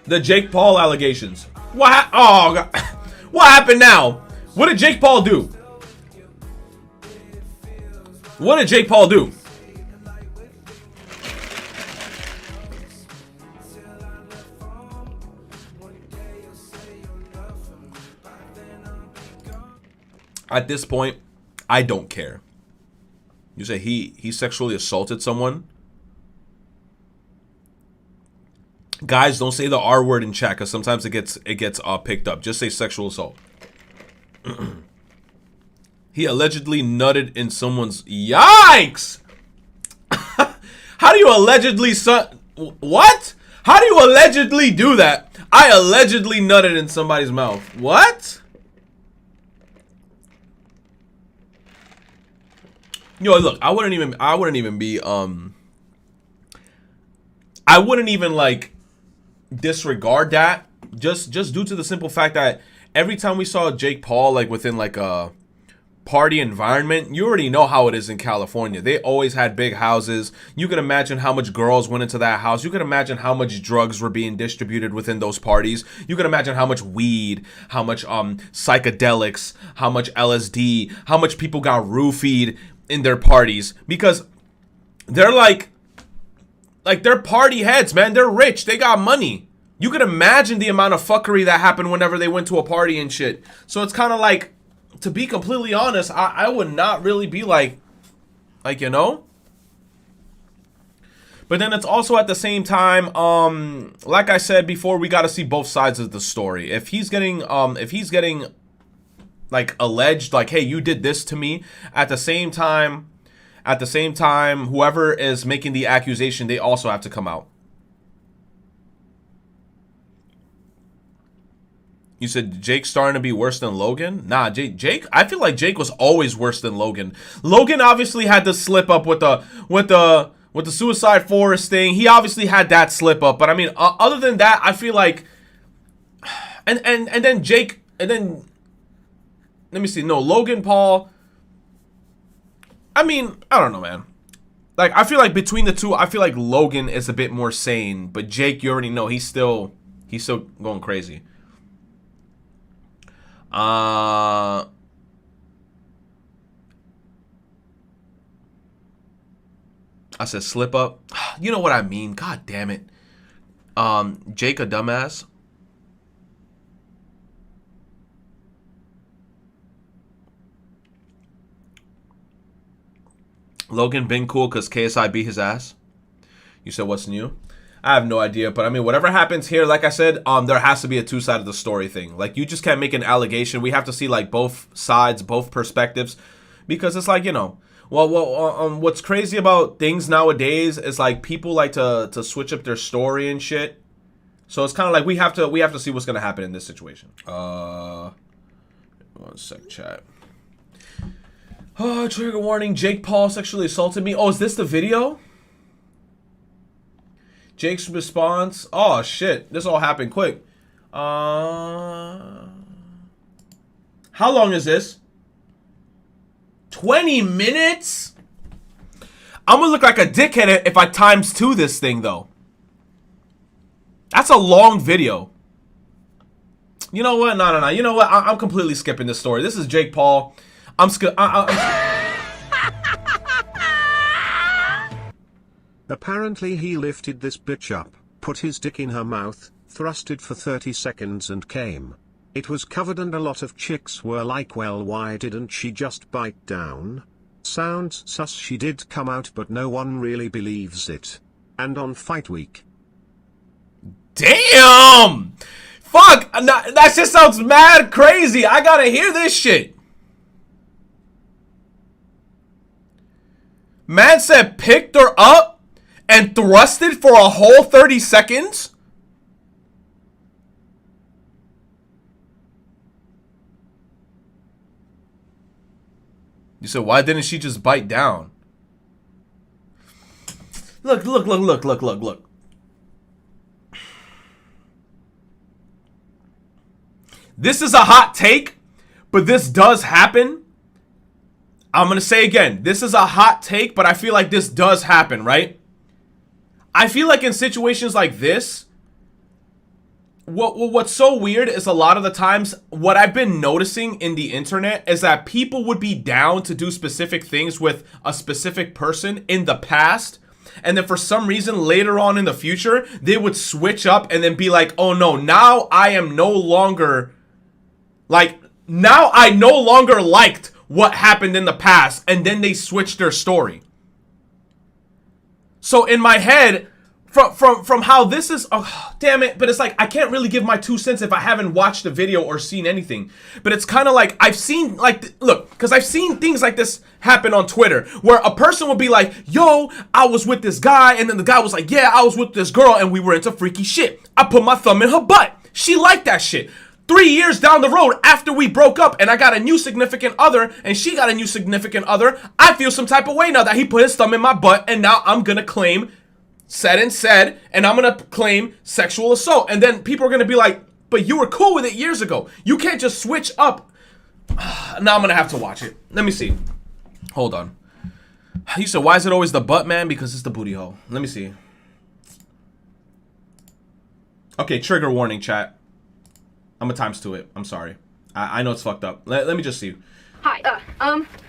The Jake Paul allegations. Oh, God. What happened now? What did Jake Paul do? What did Jake Paul do? At this point, I don't care. You say he sexually assaulted someone? Guys, don't say the R word in chat because sometimes it gets picked up. Just say sexual assault. He allegedly nutted in someone's... Yikes! How do you allegedly... What? How do you allegedly do that? I allegedly nutted in somebody's mouth. What? Yo, look, I wouldn't even like disregard that just due to the simple fact that every time we saw Jake Paul like within like a party environment, you already know how it is in California. They always had big houses. You can imagine how much girls went into that house. You can imagine how much drugs were being distributed within those parties. You can imagine how much weed, how much psychedelics, how much LSD, how much people got roofied in their parties, because they're like they're party heads, man. They're rich. They got money. You could imagine the amount of fuckery that happened whenever they went to a party and shit. So it's kind of like, to be completely honest, I would not really be like, you know. But then it's also at the same time, like I said before, we got to see both sides of the story. If he's getting like alleged, like, hey, you did this to me, at the same time, whoever is making the accusation, they also have to come out. You said Jake's starting to be worse than Logan? Nah, Jake, I feel like Jake was always worse than Logan. Logan obviously had to slip up with the Suicide Forest thing. He obviously had that slip up, but I mean, other than that, I feel like, and then Jake, and then let me see, no, Logan Paul. I mean, I don't know, man. Like, I feel like between the two, I feel like Logan is a bit more sane, but Jake, you already know, he's still going crazy. I said slip up. You know what I mean? God damn it. Jake a dumbass. Logan been cool because KSI beat his ass. You said what's new? I have no idea, but I mean, whatever happens here, like I said, there has to be a two-sided of the story thing. Like, you just can't make an allegation. We have to see like both sides, both perspectives, because it's like, you know, what's crazy about things nowadays is like people like to switch up their story and shit. So it's kind of like we have to see what's gonna happen in this situation. 1 sec, chat. Oh, trigger warning. Jake Paul sexually assaulted me. Oh, is this the video? Jake's response. Oh, shit. This all happened quick. How long is this? 20 minutes? I'm gonna look like a dickhead if I times 2 this thing, though. That's a long video. You know what? No. You know what? I'm completely skipping this story. This is Jake Paul. Apparently he lifted this bitch up, put his dick in her mouth, thrust it for 30 seconds and came. It was covered and a lot of chicks were like, well, why didn't she just bite down? Sounds sus. She did come out, but no one really believes it. And on Fight Week. Damn! Fuck! That shit sounds mad crazy. I gotta hear this shit. Man said picked her up and thrusted for a whole 30 seconds? You said, why didn't she just bite down? Look. This is a hot take, but this does happen. I'm going to say again, this is a hot take, but I feel like this does happen, right? I feel like in situations like this, what's so weird is a lot of the times what I've been noticing in the internet is that people would be down to do specific things with a specific person in the past, and then for some reason later on in the future they would switch up and then be like, oh no, now I am no longer like, now I no longer liked what happened in the past, and then they switched their story. So in my head, from how this is, oh, damn it, but it's like I can't really give my 2 cents if I haven't watched the video or seen anything. But it's kind of like I've seen, like, look, because I've seen things like this happen on Twitter where a person will be like, yo, I was with this guy, and then the guy was like, yeah, I was with this girl and we were into freaky shit. I put my thumb in her butt. She liked that shit. 3 years down the road after we broke up and I got a new significant other and she got a new significant other, I feel some type of way now that he put his thumb in my butt, and now I'm gonna claim said, and I'm gonna claim sexual assault. And then people are gonna be like, but you were cool with it years ago. You can't just switch up. Now I'm gonna have to watch it. Let me see. Hold on. You said, why is it always the butt, man? Because it's the booty hole. Let me see. Okay, trigger warning, chat. I'm gonna times 2 it. I'm sorry. I know it's fucked up. Let me just see. Hi,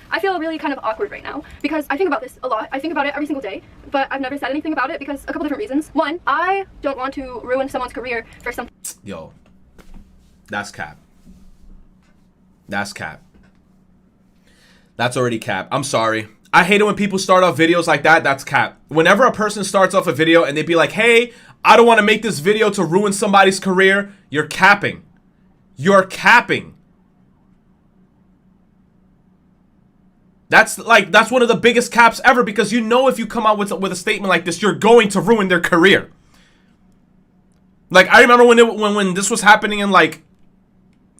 I feel really kind of awkward right now because I think about this a lot. I think about it every single day, but I've never said anything about it because a couple different reasons. One, I don't want to ruin someone's career for some. Yo, that's cap. That's cap. That's already cap. I'm sorry. I hate it when people start off videos like that. That's cap. Whenever a person starts off a video and they be like, hey, I don't want to make this video to ruin somebody's career, you're capping. You're capping. That's one of the biggest caps ever, because you know if you come out with a statement like this, you're going to ruin their career. Like, I remember when this was happening in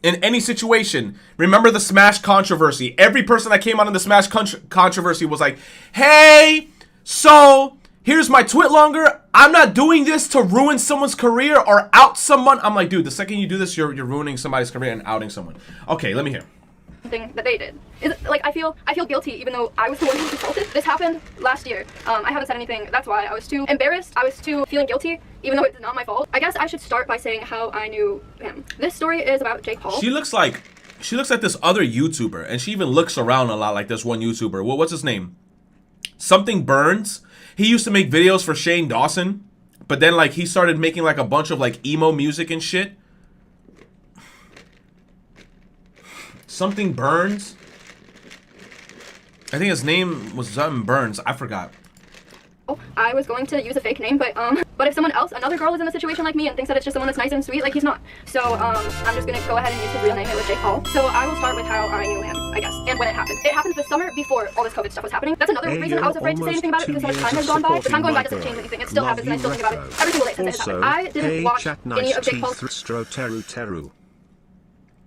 any situation. Remember the Smash controversy? Every person that came out in the Smash controversy was like, hey, so here's my twit longer. I'm not doing this to ruin someone's career or out someone. I'm like, dude, the second you do this, you're ruining somebody's career and outing someone. Okay, let me hear. Thing that they did is like I feel guilty even though I was the one who was assaulted. This happened last year. I haven't said anything. That's why I was too embarrassed. I was too feeling guilty even though it's not my fault. I guess I should start by saying how I knew him. This story is about Jake Paul. She looks like this other YouTuber, and she even looks around a lot like this one YouTuber. What's his name? Something Burns. He used to make videos for Shane Dawson, but then he started making a bunch of emo music and shit. Something Burns. I think his name was something Burns. I forgot. I was going to use a fake name, but if someone else, another girl is in a situation like me and thinks that it's just someone that's nice and sweet, he's not. So I'm just gonna go ahead and use his real name. It was Jake Paul. So I will start with how I knew him, I guess, and when it happened. It happened the summer before all this COVID stuff was happening. That's another reason I was afraid to say anything about it, because so much time has gone by. The time going by doesn't change anything. It still happens, and I still think about it every single day since it happened. I didn't watch any of Jake Paul's.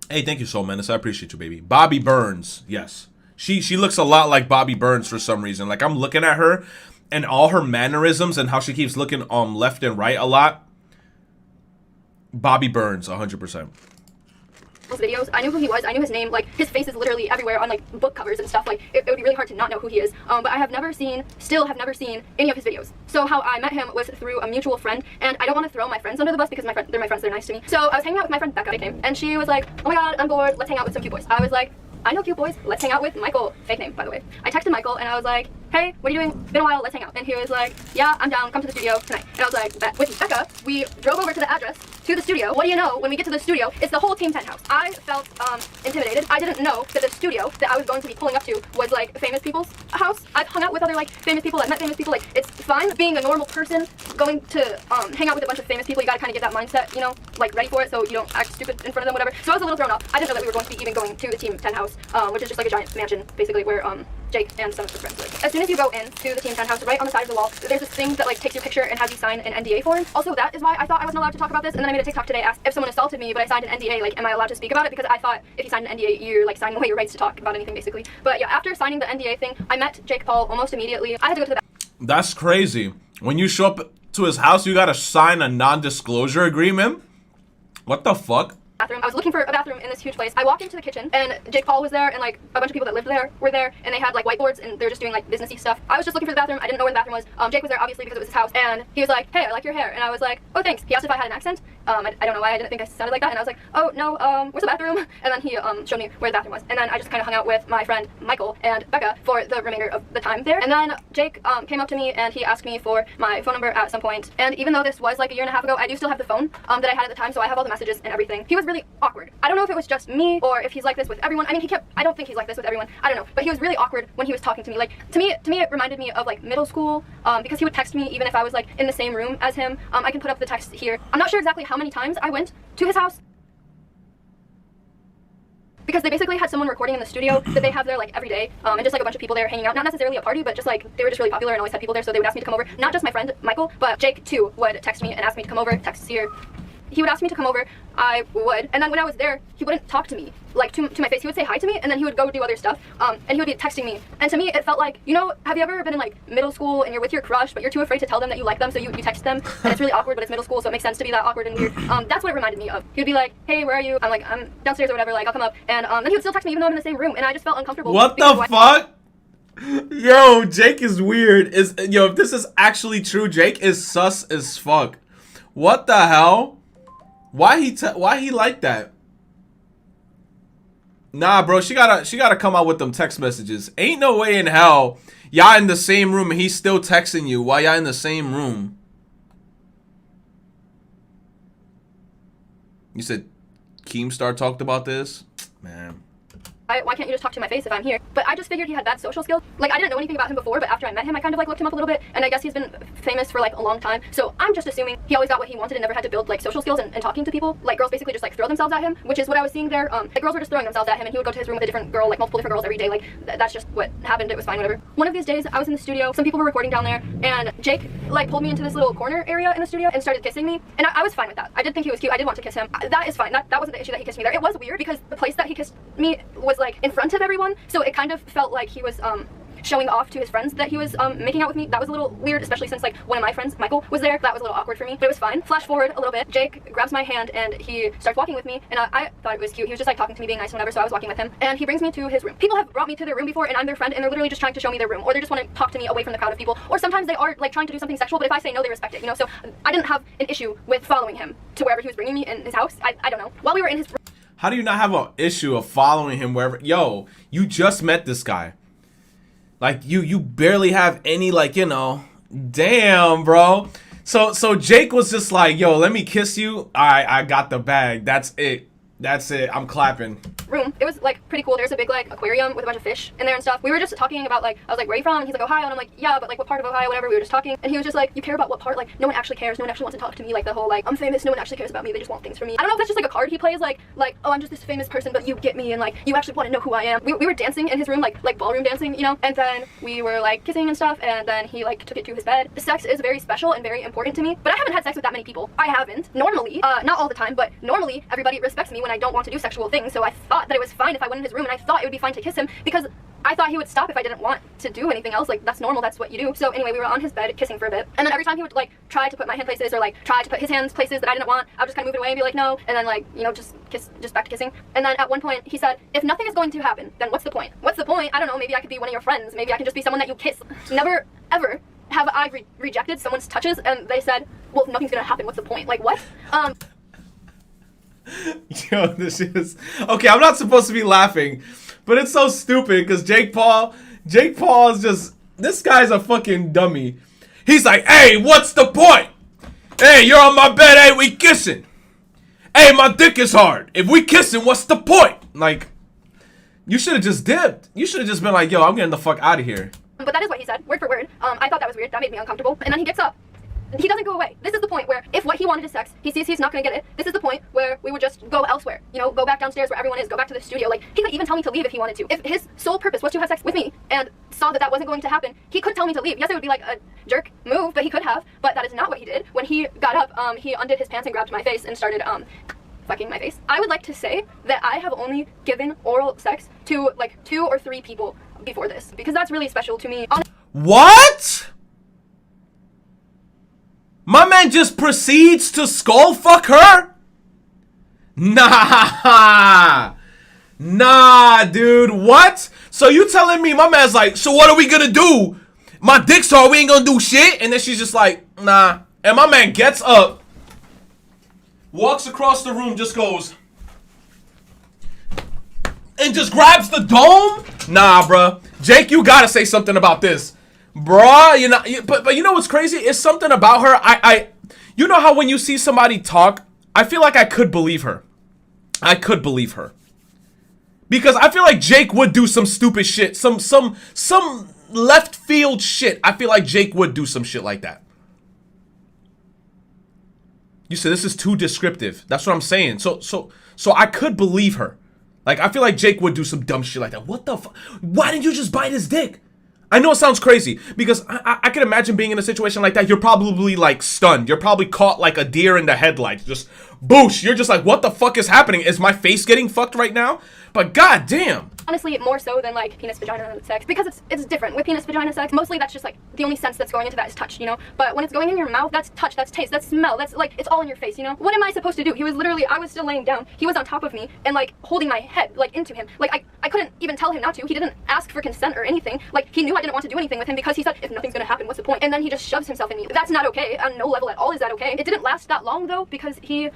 Hey, thank you so, Menace. I appreciate you, baby. Bobby Burns. Yes. She looks a lot like Bobby Burns for some reason. I'm looking at her and all her mannerisms and how she keeps looking left and right a lot. Bobby Burns, 100%. Videos. I knew who he was. I knew his name. His face is literally everywhere on book covers and stuff. It would be really hard to not know who he is. But I have never seen any of his videos. So how I met him was through a mutual friend, and I don't want to throw my friends under the bus because they're my friends. They're nice to me. So I was hanging out with my friend Becca, fake name, and she was like, oh my god, I'm bored. Let's hang out with some cute boys. I was like, I know cute boys. Let's hang out with Michael, fake name, by the way. I texted Michael and I was like, hey, what are you doing? Been a while, let's hang out. And he was like, yeah, I'm down, come to the studio tonight. And I was like, with Becca, we drove over to the address, to the studio. What do you know, when we get to the studio, it's the whole Team 10 house. I felt intimidated. I didn't know that the studio that I was going to be pulling up to was famous people's house. I've hung out with other famous people, I've met famous people. It's fine being a normal person, going to hang out with a bunch of famous people. You gotta kind of get that mindset, ready for it so you don't act stupid in front of them, whatever. So I was a little thrown off. I didn't know that we were going to be even going to the Team 10 house, which is just a giant mansion, basically, where Jake and some of his friends live. As soon as you go into the Team 10 house, right on the side of the wall, there's this thing that takes your picture and has you sign an NDA form. Also, that is why I thought I wasn't allowed to talk about this, and then I made a TikTok today, asked if someone assaulted me, but I signed an NDA, am I allowed to speak about it? Because I thought if you signed an NDA, you're signing away your rights to talk about anything, basically. But yeah, after signing the NDA thing, I met Jake Paul almost immediately. I had to go to the bathroom. That's crazy. When you show up to his house, you gotta sign a non-disclosure agreement? What the fuck? bathroom. I was looking for a bathroom in this huge place. I walked into the kitchen and Jake Paul was there and like a bunch of people that lived there were there and they had like whiteboards and they were just doing like businessy stuff. I was just looking for the bathroom. I didn't know where the bathroom was. Jake was there obviously because it was his house and he was like, hey, I like your hair. And I was like, oh, thanks. He asked if I had an accent. I don't know why I didn't think I sounded like that. And I was like, oh, no, where's the bathroom? And then he showed me where the bathroom was. And then I just kind of hung out with my friend Michael and Becca for the remainder of the time there. And then Jake came up to me and he asked me for my phone number at some point. And even though this was like a year and a half ago, I do still have the phone that I had at the time, so I have all the messages and everything. He was really awkward. I don't know if it was just me or if he's like this with everyone. I mean, I don't think he's like this with everyone. I don't know. But he was really awkward when he was talking to me. Like, to me it reminded me of like middle school because he would text me even if I was like in the same room as him. I can put up the text here. I'm not sure exactly how many times I went to his house because they basically had someone recording in the studio that they have there like every day and just like a bunch of people there hanging out, not necessarily a party, but just like they were just really popular and always had people there, so they would ask me to come over. Not just my friend Michael, but Jake too would text me and ask me to come over. Text here. He would ask me to come over, I would, and then when I was there, he wouldn't talk to me, like to my face. He would say hi to me, and then he would go do other stuff, and he would be texting me. And to me, it felt like, you know, have you ever been in like middle school and you're with your crush, but you're too afraid to tell them that you like them, so you text them, and it's really awkward, but it's middle school, so it makes sense to be that awkward and weird. That's what it reminded me of. He would be like, hey, where are you? I'm like, I'm downstairs or whatever, like, I'll come up, and then he would still text me even though I'm in the same room, and I just felt uncomfortable. What the fuck? Yo, Jake is weird. Yo, if this is actually true, Jake is sus as fuck. What the hell? Why he like that? Nah, bro, she gotta come out with them text messages. Ain't no way in hell y'all in the same room and he's still texting you while y'all in the same room. You said Keemstar talked about this? Man. Why can't you just talk to my face if I'm here? But I just figured he had bad social skills. Like, I didn't know anything about him before, but after I met him, I kind of like looked him up a little bit, and I guess he's been famous for like a long time. So I'm just assuming he always got what he wanted and never had to build like social skills and talking to people. Like, girls basically just like throw themselves at him, which is what I was seeing there. The girls were just throwing themselves at him, and he would go to his room with a different girl, like multiple different girls every day. Like, that's just what happened. It was fine, whatever. One of these days, I was in the studio. Some people were recording down there, and Jake like pulled me into this little corner area in the studio and started kissing me, and I was fine with that. I did think he was cute. I did want to kiss him. That is fine. That wasn't the issue that he kissed me there. It was weird because the place that he kissed me was like in front of everyone. So it kind of felt like he was showing off to his friends that he was making out with me. That was a little weird, especially since like one of my friends, Michael, was there. That was a little awkward for me, but it was fine. Flash forward a little bit. Jake grabs my hand and he starts walking with me, and I thought it was cute. He was just like talking to me, being nice and whatever, so I was walking with him, and he brings me to his room. People have brought me to their room before, and I'm their friend, and they're literally just trying to show me their room, or they just want to talk to me away from the crowd of people, or sometimes they are like trying to do something sexual, but if I say no, they respect it, you know? So I didn't have an issue with following him to wherever he was bringing me in his house. I don't know. While we were in his room. How do you not have an issue of following him wherever? Yo, you just met this guy. Like, you barely have any, like, you know, damn, bro. So Jake was just like, yo, let me kiss you. I got the bag. That's it. I'm clapping. Room. It was like pretty cool. There's a big like aquarium with a bunch of fish in there and stuff. We were just talking about like, I was like, where are you from? And he's like, Ohio. And I'm like, yeah, but like what part of Ohio, whatever. We were just talking, and he was just like, you care about what part? Like, no one actually cares. No one actually wants to talk to me. Like the whole like, I'm famous. No one actually cares about me. They just want things from me. I don't know if that's just like a card he plays, like oh, I'm just this famous person, but you get me, and like you actually want to know who I am. We were dancing in his room, like ballroom dancing, you know. And then we were like kissing and stuff, and then he like took it to his bed. Sex is very special and very important to me, but I haven't had sex with that many people. I haven't. Normally, not all the time, but normally everybody respects me when I don't want to do sexual things. So I thought that it was fine if I went in his room, and I thought it would be fine to kiss him because I thought he would stop if I didn't want to do anything else. Like, that's normal, that's what you do. So anyway, we were on his bed kissing for a bit, and then every time he would like try to put my hand places or like try to put his hands places that I didn't want, I would just kind of move it away and be like, no, and then like, you know, just back to kissing. And then at one point he said, if nothing is going to happen, then what's the point? What's the point? I don't know, maybe I could be one of your friends, maybe I can just be someone that you kiss. Never ever have I rejected someone's touches and they said, well, if nothing's gonna happen, what's the point? Like, what? Yo, this is okay. I'm not supposed to be laughing, but it's so stupid because Jake Paul is just, this guy's a fucking dummy. He's like, hey, what's the point? Hey, you're on my bed. Hey, we kissing. Hey, my dick is hard. If we kissing, what's the point? Like, you should have just dipped. You should have just been like, yo, I'm getting the fuck out of here. But that is what he said, word for word. I thought that was weird. That made me uncomfortable. And then he gets up. He doesn't go away. This is the point where if what he wanted is sex, he sees he's not going to get it. This is the point where we would just go elsewhere. You know, go back downstairs where everyone is, go back to the studio. Like, he could even tell me to leave if he wanted to. If his sole purpose was to have sex with me and saw that that wasn't going to happen, he could tell me to leave. Yes, it would be like a jerk move, but he could have. But that is not what he did. When he got up, he undid his pants and grabbed my face and started, fucking my face. I would like to say that I have only given oral sex to like 2 or 3 people before this, because that's really special to me. What? My man just proceeds to skull fuck her? Nah. Nah, dude. What? So you telling me my man's like, so what are we gonna do? My dick's hard, we ain't gonna do shit? And then she's just like, nah. And my man gets up, walks across the room, just goes, and just grabs the dome? Nah, bruh. Jake, you gotta say something about this. Bruh, you know, but you know what's crazy? It's something about her. You know how when you see somebody talk, I feel like I could believe her. I could believe her. Because I feel like Jake would do some stupid shit. Some left field shit. I feel like Jake would do some shit like that. You said this is too descriptive. That's what I'm saying. So I could believe her. Like, I feel like Jake would do some dumb shit like that. What the fuck? Why didn't you just bite his dick? I know it sounds crazy because I can imagine being in a situation like that. You're probably like stunned. You're probably caught like a deer in the headlights. Just boosh. You're just like, what the fuck is happening? Is my face getting fucked right now? But goddamn. Honestly, more so than like penis vagina sex, because it's different with penis vagina sex. Mostly that's just like the only sense that's going into that is touch, you know. But when it's going in your mouth, that's touch, that's taste, that's smell, that's like it's all in your face, you know. What am I supposed to do? He was literally, I was still laying down. He was on top of me and like holding my head like into him. Like I couldn't even tell him not to. He didn't ask for consent or anything. Like he knew I didn't want to do anything with him because he said if nothing's gonna happen, what's the point? And then he just shoves himself in me. That's not okay. On no level at all is that okay. It didn't last that long though because he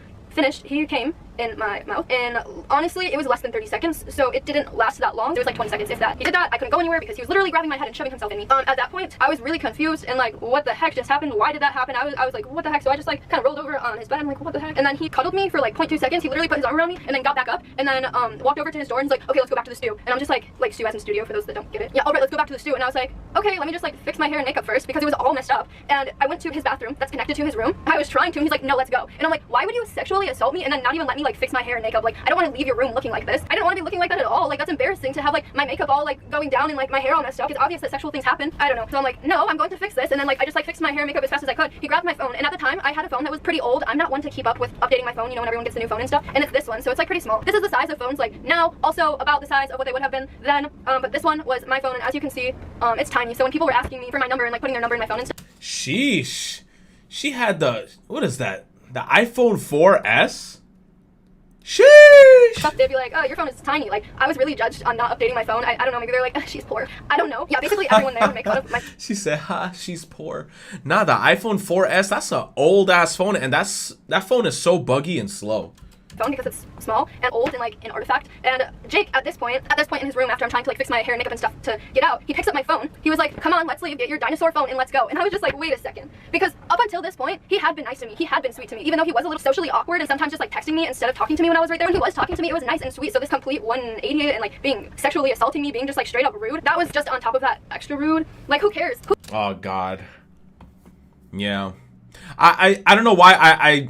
came in my mouth, and honestly it was less than 30 seconds, so it didn't last that long. It was like 20 seconds if that. He did that, I couldn't go anywhere because he was literally grabbing my head and shoving himself in me. At that point I was really confused and like, what the heck just happened? Why did that happen? I was like, what the heck? So I just like kind of rolled over on his bed. I'm like, what the heck? And then he cuddled me for like 0.2 seconds. He literally put his arm around me and then got back up and then walked over to his door and was like, okay, let's go back to the stew. And I'm just like stew as in studio for those that don't get it. Yeah, alright, let's go back to the stew. And I was like, okay, let me just like fix my hair and makeup first because it was all messed up. And I went to his bathroom that's connected to his room. I was trying to, and he's like, no, let's go. And I'm like, why would you sexually assault me and then not even let me like fix my hair and makeup? Like, I don't want to leave your room looking like this. I don't want to be looking like that at all. Like, that's embarrassing to have like my makeup all like going down and like my hair all messed up. It's obvious that sexual things happen. I don't know. So I'm like, no, I'm going to fix this. And then like I just like fixed my hair and makeup as fast as I could. He grabbed my phone, and at the time I had a phone that was pretty old. I'm not one to keep up with updating my phone, you know, when everyone gets a new phone and stuff. And it's this one, so it's like pretty small. This is the size of phones like now, also about the size of what they would have been then. But this one was my phone, and as you can see, it's tiny. So when people were asking me for my number and like putting their number in my phone and stuff. Sheesh. She had the, what is that? The iPhone 4S? Sheesh! They'd be like, oh, your phone is tiny. Like, I was really judged on not updating my phone. I don't know, maybe they're like, she's poor. I don't know. Yeah, basically everyone there would make fun of my... She said, ha, she's poor. Nah, the iPhone 4S, that's an old-ass phone, and that phone is so buggy and slow. Phone because it's small and old and like an artifact. And Jake at this point in his room, after I'm trying to like fix my hair and makeup and stuff to get out, he picks up my phone. He was like, come on, let's leave, get your dinosaur phone and let's go. And I was just like, wait a second, because up until this point he had been nice to me, he had been sweet to me, even though he was a little socially awkward and sometimes just like texting me instead of talking to me when I was right there. When he was talking to me, it was nice and sweet. So this complete 180 and like being sexually assaulting me, being just like straight up rude, that was just on top of that extra rude. Like, who cares? Oh god. Yeah, I don't know why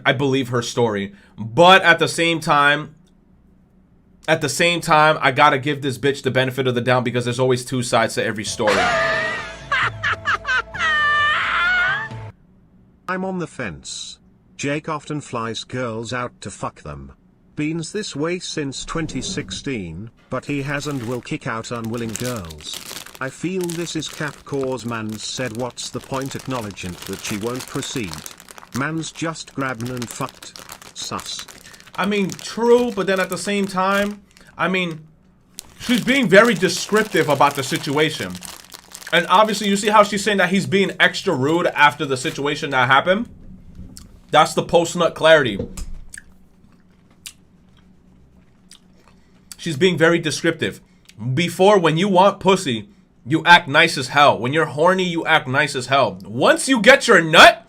I believe her story, but at the same time, I gotta give this bitch the benefit of the doubt because there's always two sides to every story. I'm on the fence. Jake often flies girls out to fuck them. Been's this way since 2016, but he has and will kick out unwilling girls. I feel this is cap cause man's said what's the point acknowledging that she won't proceed. Man's just grabbing and fucked. Sus. I mean, true, but then at the same time, I mean, she's being very descriptive about the situation. And obviously, you see how she's saying that he's being extra rude after the situation that happened? That's the post-nut clarity. She's being very descriptive. Before, when you want pussy, you act nice as hell. When you're horny, you act nice as hell. Once you get your nut,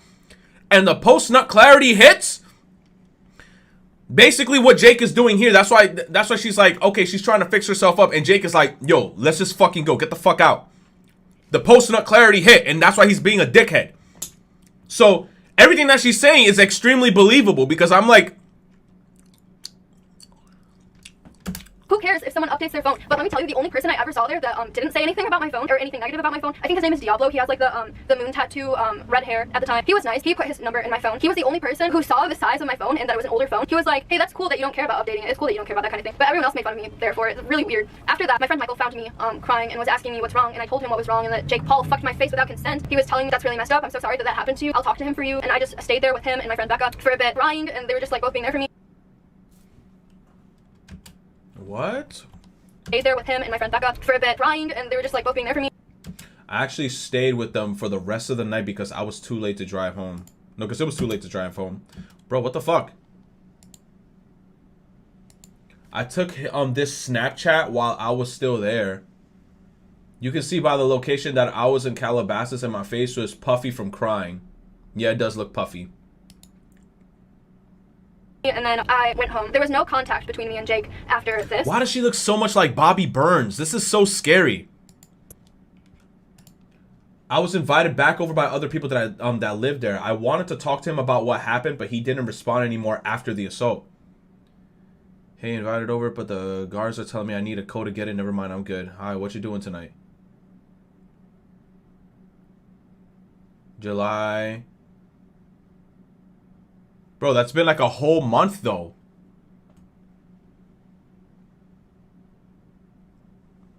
and the post-nut clarity hits, basically what Jake is doing here, that's why she's like, okay, she's trying to fix herself up, and Jake is like, yo, let's just fucking go, get the fuck out. The post-nut clarity hit, and that's why he's being a dickhead. So everything that she's saying is extremely believable, because I'm like, who cares if someone updates their phone? But let me tell you, the only person I ever saw there that didn't say anything about my phone or anything negative about my phone, I think his name is Diablo. He has like the moon tattoo, red hair at the time. He was nice. He put his number in my phone. He was the only person who saw the size of my phone and that it was an older phone. He was like, hey, that's cool that you don't care about updating it. It's cool that you don't care about that kind of thing. But everyone else made fun of me, therefore it's really weird. After that, my friend Michael found me crying and was asking me what's wrong, and I told him what was wrong and that Jake Paul fucked my face without consent. He was telling me that's really messed up. I'm so sorry that that happened to you. I'll talk to him for you. And I just stayed there with him and my friend Becca for a bit, crying, and they were just like both being there for me. What? Stayed there with him and my friend Becca for a bit, crying, and they were just like both being there for me. I actually stayed with them for the rest of the night because I was too late to drive home. No, because it was too late to drive home. Bro, what the fuck? I took this Snapchat while I was still there. You can see by the location that I was in Calabasas and my face was puffy from crying. Yeah, it does look puffy. And then I went home. There was no contact between me and Jake after this. Why does she look so much like Bobby Burns? This is so scary. I was invited back over by other people that that lived there. I wanted to talk to him about what happened, but he didn't respond anymore after the assault. Hey, invited over, but the guards are telling me I need a code to get in. Never mind, I'm good. Hi, what you doing tonight? July. Bro, that's been like a whole month though.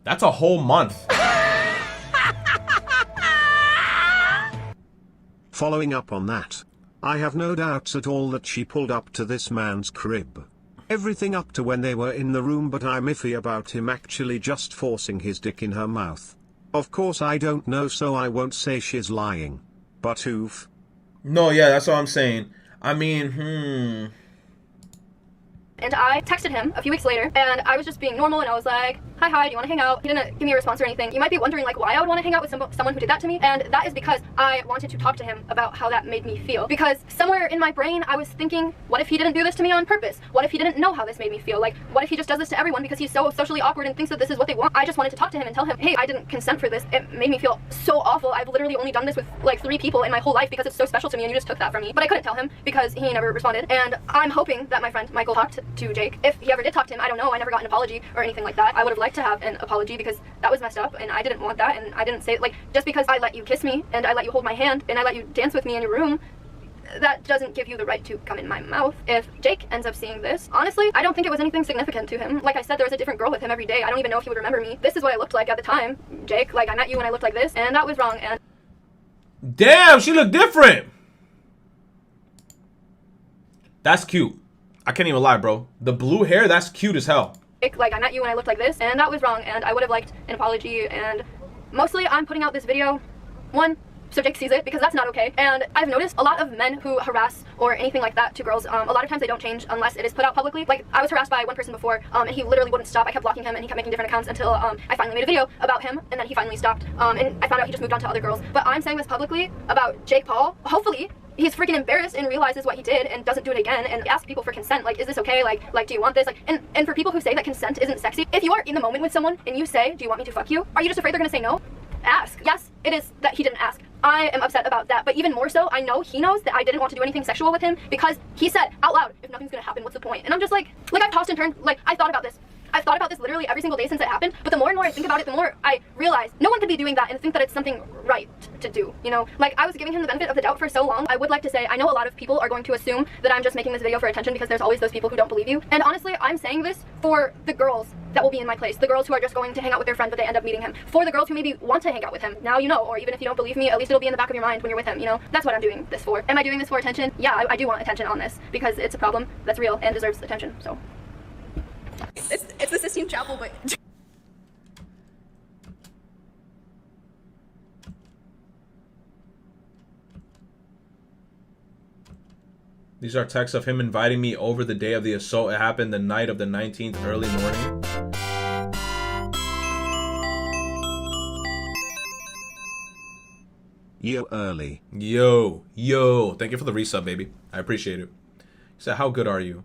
That's a whole month. Following up on that, I have no doubts at all that she pulled up to this man's crib. Everything up to when they were in the room, but I'm iffy about him actually just forcing his dick in her mouth. Of course I don't know, so I won't say she's lying. But oof. No, yeah, that's what I'm saying. I mean, And I texted him a few weeks later, and I was just being normal, and I was like, hi, do you want to hang out? He didn't give me a response or anything. You might be wondering like why I would want to hang out with someone who did that to me, and that is because I wanted to talk to him about how that made me feel. Because somewhere in my brain I was thinking, what if he didn't do this to me on purpose? What if he didn't know how this made me feel? Like, what if he just does this to everyone because he's so socially awkward and thinks that this is what they want? I just wanted to talk to him and tell him, hey, I didn't consent for this. It made me feel so awful. I've literally only done this with like 3 people in my whole life because it's so special to me, and you just took that from me. But I couldn't tell him because he never responded, and I'm hoping that my friend Michael talked to Jake. If he ever did talk to him, I don't know. I never got an apology or anything like that. I would have liked to have an apology because that was messed up, and I didn't want that, and I didn't say it. Like, just because I let you kiss me and I let you hold my hand and I let you dance with me in your room, that doesn't give you the right to come in my mouth. If Jake ends up seeing this, honestly, I don't think it was anything significant to him. Like I said, there was a different girl with him every day. I don't even know if he would remember me. This is what I looked like at the time, Jake. Like, I met you when I looked like this, and that was wrong. And damn, she looked different. That's cute. I can't even lie, bro. The blue hair, that's cute as hell. Like, I met you when I looked like this, and that was wrong, and I would have liked an apology. And mostly I'm putting out this video, one, so Jake sees it, because that's not okay. And I've noticed a lot of men who harass or anything like that to girls, a lot of times they don't change unless it is put out publicly. Like, I was harassed by one person before, and he literally wouldn't stop. I kept blocking him, and he kept making different accounts until I finally made a video about him, and then he finally stopped. And I found out he just moved on to other girls. But I'm saying this publicly about Jake Paul. Hopefully he's freaking embarrassed and realizes what he did and doesn't do it again, and ask people for consent. Like, is this okay? Like, do you want this? Like, and for people who say that consent isn't sexy, if you are in the moment with someone and you say, do you want me to fuck you? Are you just afraid they're gonna say no? Ask. Yes, it is that he didn't ask. I am upset about that, but even more so, I know he knows that I didn't want to do anything sexual with him because he said out loud, if nothing's gonna happen, what's the point? And I'm just like I've tossed and turned, like, I thought about this. I've thought about this literally every single day since it happened, but the more and more I think about it, the more I realize no one could be doing that and think that it's something right to do, you know? Like, I was giving him the benefit of the doubt for so long. I would like to say, I know a lot of people are going to assume that I'm just making this video for attention because there's always those people who don't believe you. And honestly, I'm saying this for the girls that will be in my place, the girls who are just going to hang out with their friend but they end up meeting him, for the girls who maybe want to hang out with him. Now you know, or even if you don't believe me, at least it'll be in the back of your mind when you're with him, you know? That's what I'm doing this for. Am I doing this for attention? Yeah, I do want attention on this because it's a problem that's real and deserves attention, so. It's the Sistine Chapel, but These are texts of him inviting me over the day of the assault. It happened the night of the 19th, early morning. Yo, early. Yo. Thank you for the resub, baby. I appreciate it. He said, how good are you?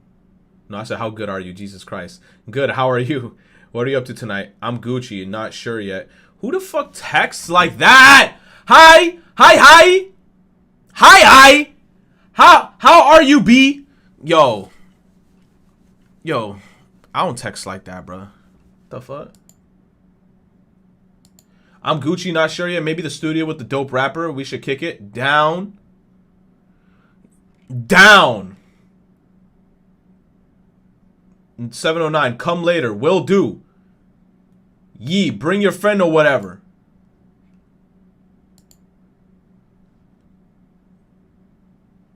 No, I said, how good are you? Jesus Christ. Good, how are you? What are you up to tonight? I'm Gucci, not sure yet. Who the fuck texts like that? Hi. How are you, B? Yo, I don't text like that, bro. The fuck? I'm Gucci, not sure yet. Maybe the studio with the dope rapper. We should kick it. Down. 709, come later. Will do. Yee, bring your friend or whatever.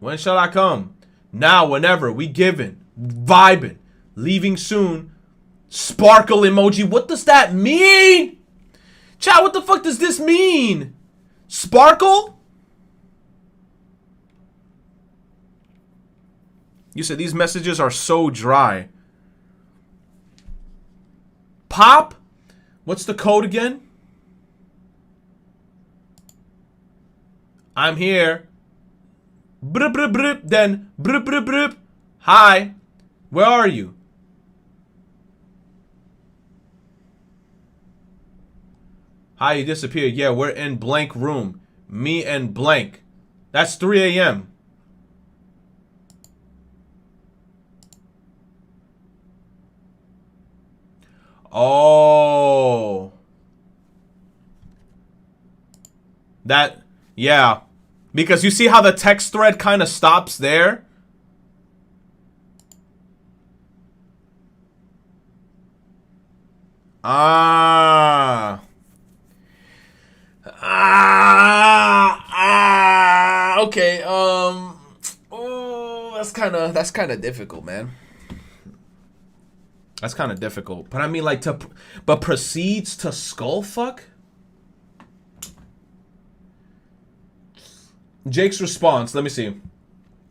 When shall I come? Now, whenever. We giving. Vibing. Leaving soon. Sparkle emoji. What does that mean? Chat, what the fuck does this mean? Sparkle? You said these messages are so dry. Pop? What's the code again? I'm here. Brup, brup, brup. Then brup, brup, brup. Hi. Where are you? Hi, you disappeared. Yeah, we're in blank room. Me and blank. That's 3 a.m. Oh. That, yeah. Because you see how the text thread kind of stops there? Okay, oh, that's kind of difficult, man. That's kind of difficult. But I mean, like, but proceeds to skull fuck? Jake's response, let me see.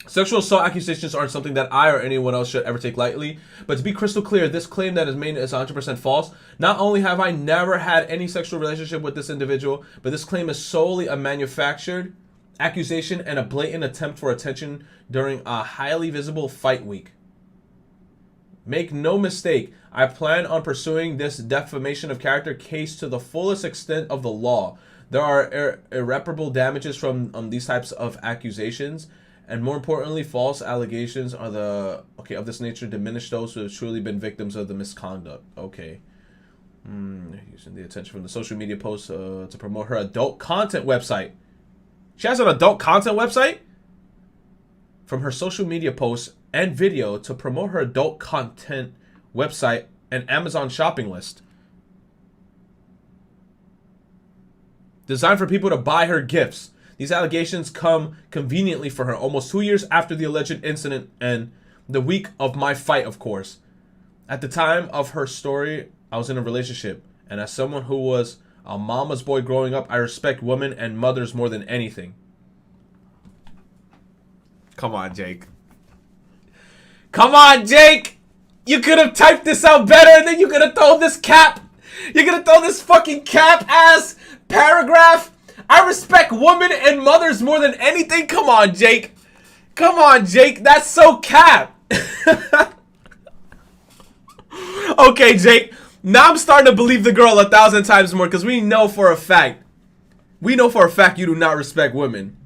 Sexual assault accusations aren't something that I or anyone else should ever take lightly. But to be crystal clear, this claim that is made is 100% false. Not only have I never had any sexual relationship with this individual, but this claim is solely a manufactured accusation and a blatant attempt for attention during a highly visible fight week. Make no mistake, I plan on pursuing this defamation of character case to the fullest extent of the law. There are irreparable damages from these types of accusations. And more importantly, false allegations are of this nature diminish those who have truly been victims of the misconduct. Okay. Using the attention from the social media posts to promote her adult content website. She has an adult content website? From her social media posts and video to promote her adult content website and Amazon shopping list. Designed for people to buy her gifts. These allegations come conveniently for her almost 2 years after the alleged incident and the week of my fight, of course. At the time of her story, I was in a relationship. And as someone who was a mama's boy growing up, I respect women and mothers more than anything. Come on, Jake. Come on, Jake! You could have typed this out better and then you could have thrown this cap. You could have thrown this fucking cap-ass paragraph. I respect women and mothers more than anything. Come on, Jake. Come on, Jake. That's so cap. Okay, Jake. Now I'm starting to believe the girl 1,000 times more because we know for a fact. We know for a fact you do not respect women.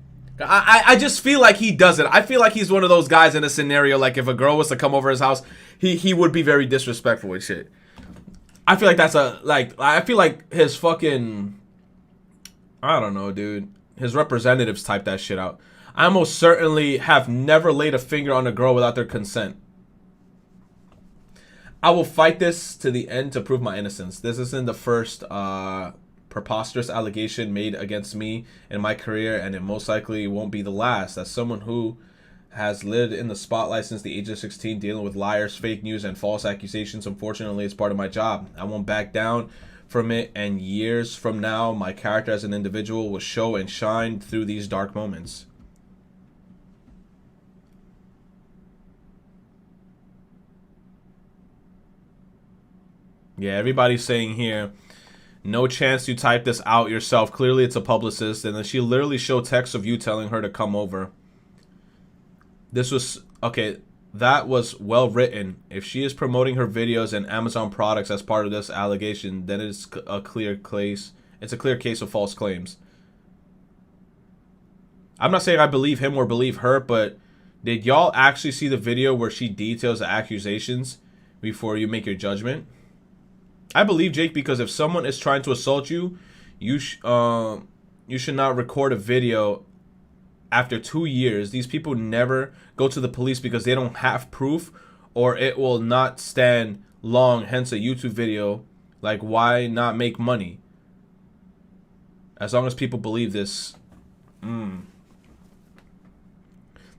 I just feel like he doesn't. I feel like he's one of those guys in a scenario like if a girl was to come over his house, he would be very disrespectful and shit. I feel like that's I feel like his fucking... I don't know, dude. His representatives typed that shit out. I most certainly have never laid a finger on a girl without their consent. I will fight this to the end to prove my innocence. This isn't the first preposterous allegation made against me in my career, and it most likely won't be the last. As someone who has lived in the spotlight since the age of 16, dealing with liars, fake news, and false accusations, unfortunately, it's part of my job. I won't back down from it, and years from now, my character as an individual will show and shine through these dark moments. Yeah, everybody's saying here, no chance you type this out yourself. Clearly it's a publicist, and then she literally showed text of you telling her to come over. This was, okay, that was well written. If she is promoting her videos and Amazon products as part of this allegation, then it's a clear case. It's a clear case of false claims. I'm not saying I believe him or believe her, but did y'all actually see the video where she details the accusations before you make your judgment? I believe Jake because if someone is trying to assault you, you should not record a video. After 2 years, these people never go to the police because they don't have proof or it will not stand long, hence a YouTube video. Like, why not make money? As long as people believe this.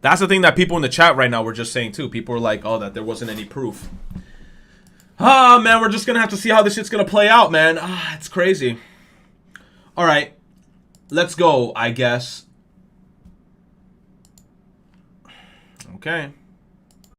That's the thing that people in the chat right now were just saying too. People were like, oh, that there wasn't any proof. Ah, man, we're just gonna have to see how this shit's gonna play out, man. Ah, it's crazy. All right, let's go, I guess. Okay.